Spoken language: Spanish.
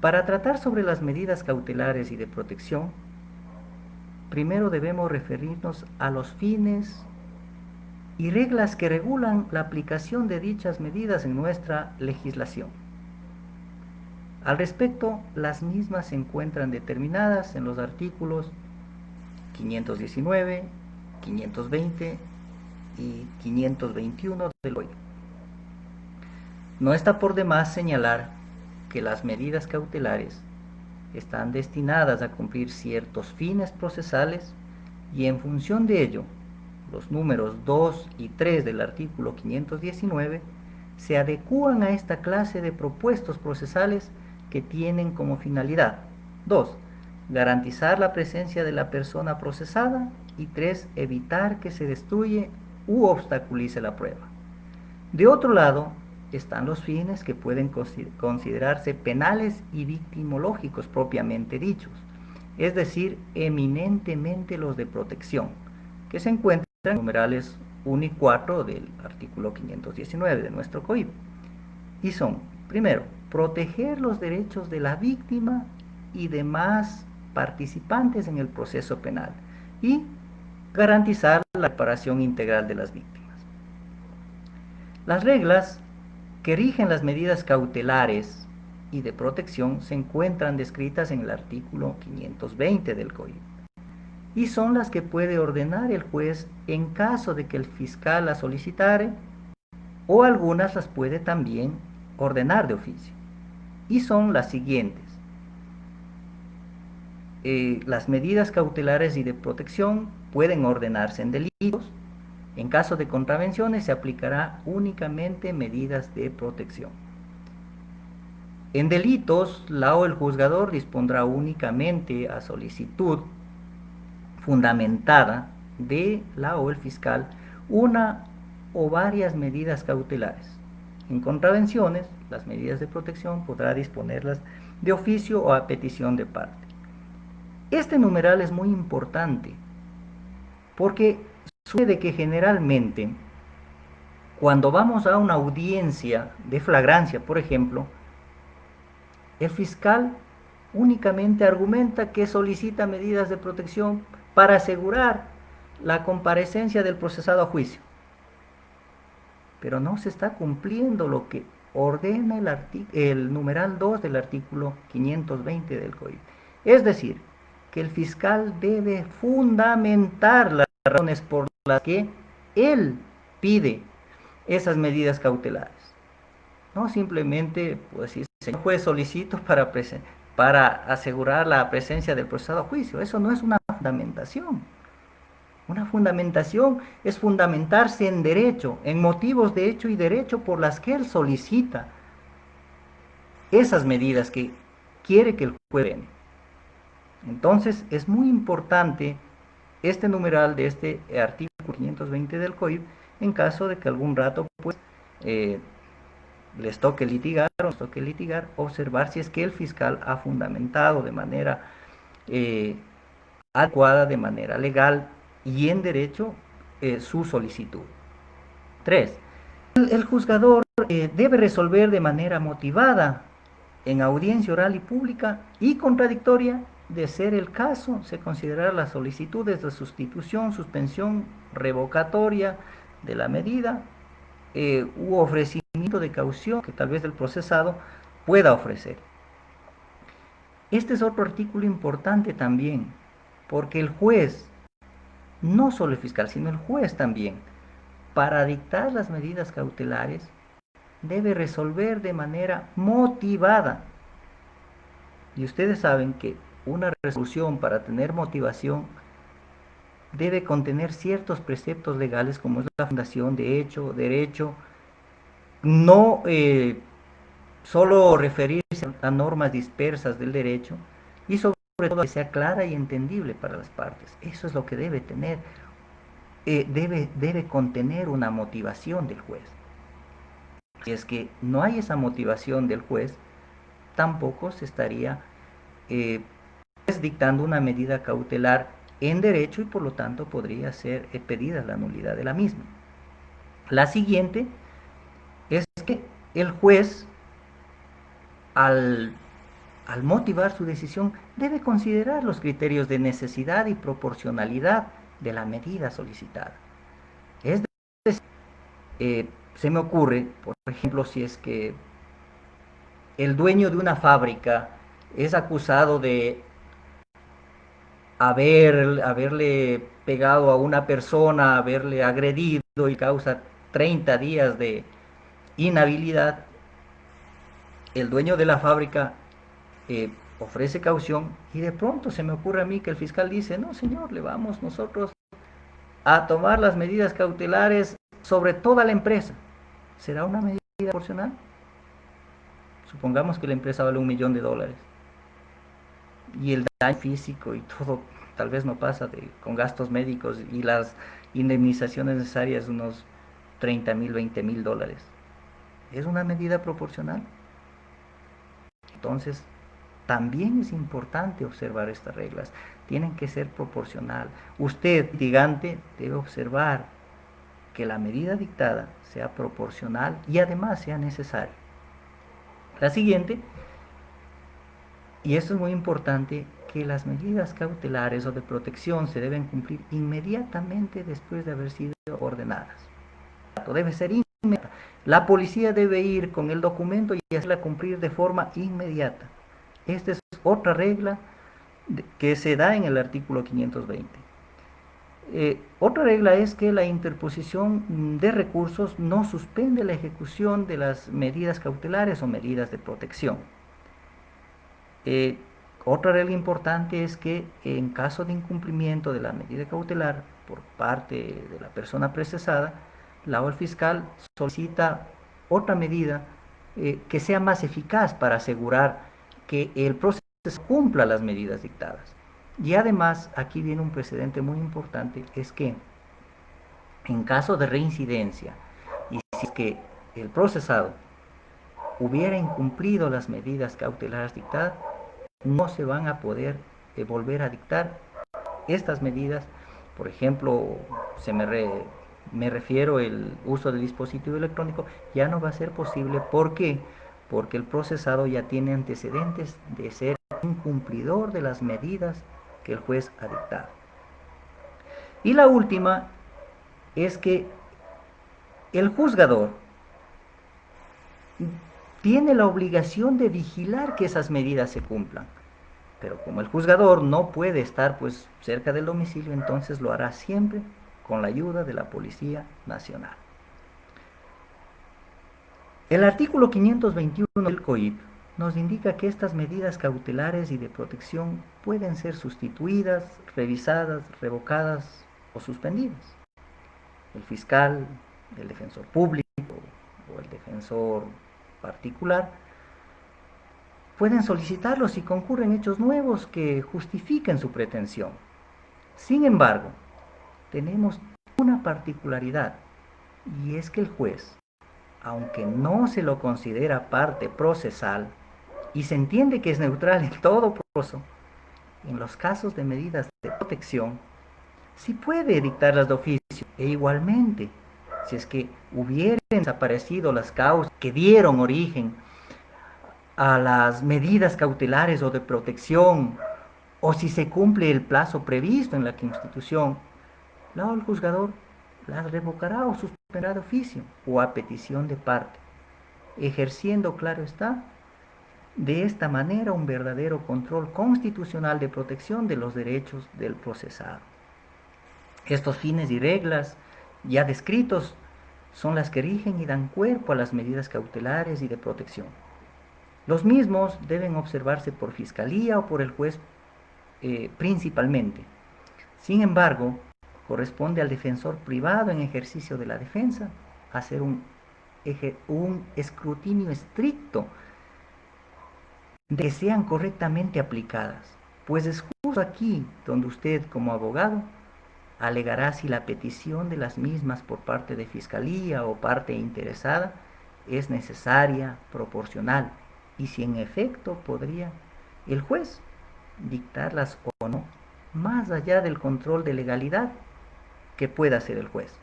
Para tratar sobre las medidas cautelares y de protección, primero debemos referirnos a los fines y reglas que regulan la aplicación de dichas medidas en nuestra legislación. Al respecto, las mismas se encuentran determinadas en los artículos 519, 520 y 521 del Código. No está por demás señalar que las medidas cautelares están destinadas a cumplir ciertos fines procesales y en función de ello, los números 2 y 3 del artículo 519 se adecúan a esta clase de propuestos procesales que tienen como finalidad 2. Garantizar la presencia de la persona procesada y 3. Evitar que se destruya u obstaculice la prueba. De otro lado, están los fines que pueden considerarse penales y victimológicos propiamente dichos, es decir, eminentemente los de protección, que se encuentran en numerales 1 y 4 del artículo 519 de nuestro Código. Y son, primero, proteger los derechos de la víctima y demás participantes en el proceso penal y garantizar la reparación integral de las víctimas. Las reglas que rigen las medidas cautelares y de protección se encuentran descritas en el artículo 520 del Código y son las que puede ordenar el juez en caso de que el fiscal las solicitare, o algunas las puede también ordenar de oficio. Y son las siguientes. Las medidas cautelares y de protección pueden ordenarse en delitos. En caso de contravenciones se aplicará únicamente medidas de protección. En delitos, la o el juzgador dispondrá únicamente a solicitud fundamentada de la o el fiscal una o varias medidas cautelares. En contravenciones, las medidas de protección podrá disponerlas de oficio o a petición de parte. Este numeral es muy importante porque sucede que generalmente cuando vamos a una audiencia de flagrancia, por ejemplo, el fiscal únicamente argumenta que solicita medidas de protección para asegurar la comparecencia del procesado a juicio. Pero no se está cumpliendo lo que ordena el numeral 2 del artículo 520 del Código. Es decir, que el fiscal debe fundamentar las razones por las que él pide esas medidas cautelares. No simplemente, pues, si señor juez solicito para asegurar la presencia del procesado a juicio. Eso no es una fundamentación. Una fundamentación es fundamentarse en derecho, en motivos de hecho y derecho por las que él solicita esas medidas que quiere que el juez dé. Entonces, es muy importante este numeral de este artículo 520 del COIP en caso de que algún rato, pues, les toque litigar, observar si es que el fiscal ha fundamentado de manera adecuada, de manera legal y en derecho su solicitud. 3. El juzgador debe resolver de manera motivada, en audiencia oral y pública y contradictoria. De ser el caso, se considerará las solicitudes de sustitución, suspensión, revocatoria de la medida u ofrecimiento de caución que tal vez el procesado pueda ofrecer. Este es otro artículo importante también, porque el juez, no solo el fiscal, sino el juez también, para dictar las medidas cautelares, debe resolver de manera motivada. Y ustedes saben que una resolución para tener motivación debe contener ciertos preceptos legales como es la fundación de hecho, derecho, no solo referirse a normas dispersas del derecho y sobre todo que sea clara y entendible para las partes. Eso es lo que debe tener, debe contener una motivación del juez. Si es que no hay esa motivación del juez, tampoco se estaría dictando una medida cautelar en derecho y por lo tanto podría ser pedida la nulidad de la misma. La siguiente es que el juez, al al motivar su decisión, debe considerar los criterios de necesidad y proporcionalidad de la medida solicitada. Es decir, se me ocurre, por ejemplo, si es que el dueño de una fábrica es acusado de haberle pegado a una persona, haberle agredido y causa 30 días de inhabilidad, el dueño de la fábrica ofrece caución y de pronto se me ocurre a mí que el fiscal dice, no señor, le vamos nosotros a tomar las medidas cautelares sobre toda la empresa. ¿Será una medida proporcional? Supongamos que la empresa vale $1.000.000 y el daño físico y todo tal vez no pasa con gastos médicos y las indemnizaciones necesarias unos 30.000, $20.000. ¿Es una medida proporcional? Entonces, también es importante observar estas reglas. Tienen que ser proporcional. Usted, litigante, debe observar que la medida dictada sea proporcional y además sea necesaria. La siguiente, y esto es muy importante, que las medidas cautelares o de protección se deben cumplir inmediatamente después de haber sido ordenadas. Debe ser inmediata. La policía debe ir con el documento y hacerla cumplir de forma inmediata. Esta es otra regla que se da en el artículo 520. Otra regla es que la interposición de recursos no suspende la ejecución de las medidas cautelares o medidas de protección. Eh, Otra regla importante es que en caso de incumplimiento de la medida cautelar por parte de la persona procesada, la o el fiscal solicita otra medida que sea más eficaz para asegurar que el proceso cumpla las medidas dictadas. Y además, aquí viene un precedente muy importante, es que en caso de reincidencia y si es que el procesado hubiera incumplido las medidas cautelares dictadas, no se van a poder volver a dictar estas medidas. Por ejemplo, me refiero el uso del dispositivo electrónico, ya no va a ser posible. ¿Por qué? Porque el procesado ya tiene antecedentes de ser incumplidor de las medidas que el juez ha dictado. Y la última es que el juzgador tiene la obligación de vigilar que esas medidas se cumplan. Pero como el juzgador no puede estar pues cerca del domicilio, entonces lo hará siempre con la ayuda de la Policía Nacional. El artículo 521 del COIP nos indica que estas medidas cautelares y de protección pueden ser sustituidas, revisadas, revocadas o suspendidas. El fiscal, el defensor público o el defensor particular pueden solicitarlo si concurren hechos nuevos que justifiquen su pretensión. Sin embargo, tenemos una particularidad, y es que el juez, aunque no se lo considera parte procesal y se entiende que es neutral en todo proceso, en los casos de medidas de protección, sí puede dictarlas de oficio e igualmente, si es que hubieran desaparecido las causas que dieron origen a las medidas cautelares o de protección, o si se cumple el plazo previsto en la Constitución, el juzgador las revocará o suspenderá de oficio o a petición de parte, ejerciendo, claro está, de esta manera un verdadero control constitucional de protección de los derechos del procesado. Estos fines y reglas ya descritos son las que rigen y dan cuerpo a las medidas cautelares y de protección. Los mismos deben observarse por fiscalía o por el juez principalmente. Sin embargo, corresponde al defensor privado en ejercicio de la defensa hacer un escrutinio estricto de que sean correctamente aplicadas, pues es justo aquí donde usted como abogado alegará si la petición de las mismas por parte de fiscalía o parte interesada es necesaria, proporcional, y si en efecto podría el juez dictarlas o no, más allá del control de legalidad que pueda hacer el juez.